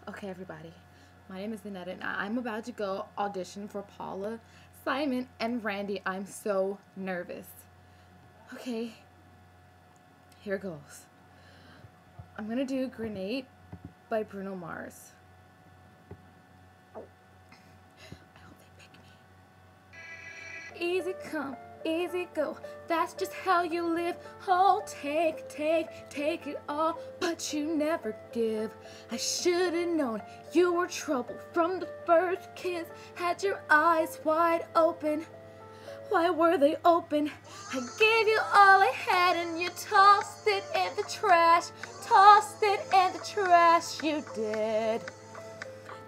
Okay, everybody. My name is Annette, and I'm about to go audition for Paula, Simon, and Randy. I'm so nervous. Okay, here goes. I'm gonna do Grenade by Bruno Mars. I hope they pick me. Easy come, easy go. That's just how you live. Oh, take it all, but you never give. I should have known you were trouble from the first kiss. Had your eyes wide open. Why were they open? I gave you all I had and you tossed it in the trash. Tossed it in the trash, you did.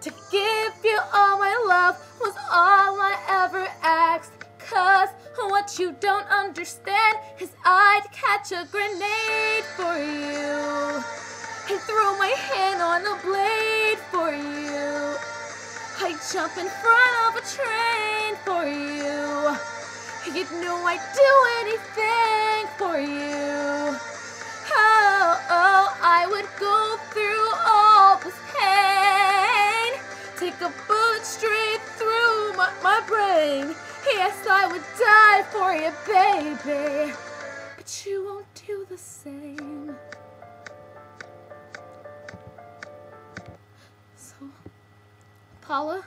To give you all my love was all I ever asked. Cause what you don't understand is I'd catch a grenade for you and throw my hand on the blade for you. I'd jump in front of a train for you. You'd know I'd do anything for you. Oh, I would go through all this pain. Take a bullet straight through my brain. Yes, I would die for you, baby. But you won't do the same. So, Paula,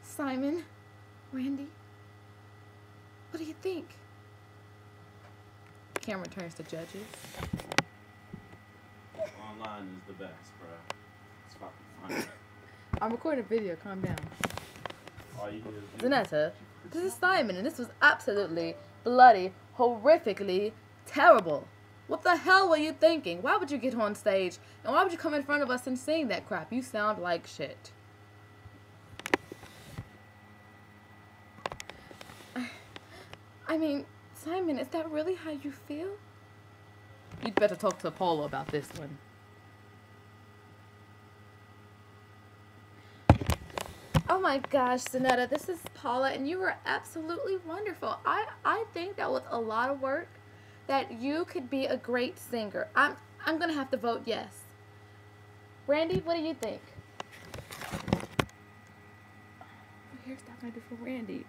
Simon, Randy, what do you think? Camera turns to judges. Online is the best, bro. It's fucking funny. I'm recording a video, calm down. All you do is Zanetta, this is Simon, and this was absolutely bloody, horrifically terrible. What the hell were you thinking? Why would you get on stage, and why would you come in front of us and sing that crap? You sound like shit. I mean, Simon, is that really how you feel? You'd better talk to Paula about this one. Oh my gosh, Zanetta, this is Paula, and you were absolutely wonderful. I think that with a lot of work, that you could be a great singer. I'm gonna have to vote yes. Randy, what do you think? Here's that might be for Randy.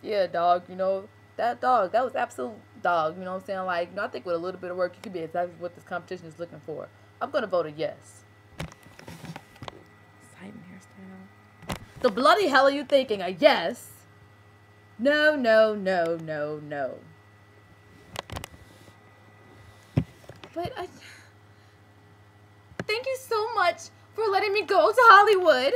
Yeah, dog, you know, that was absolute dog, you know what I'm saying? Like, you know, I think with a little bit of work, you could be exactly what this competition is looking for. I'm going to vote a yes. Simon hairstyle. The bloody hell are you thinking? A yes? No, no, no, no, no. But thank you so much for letting me go to Hollywood.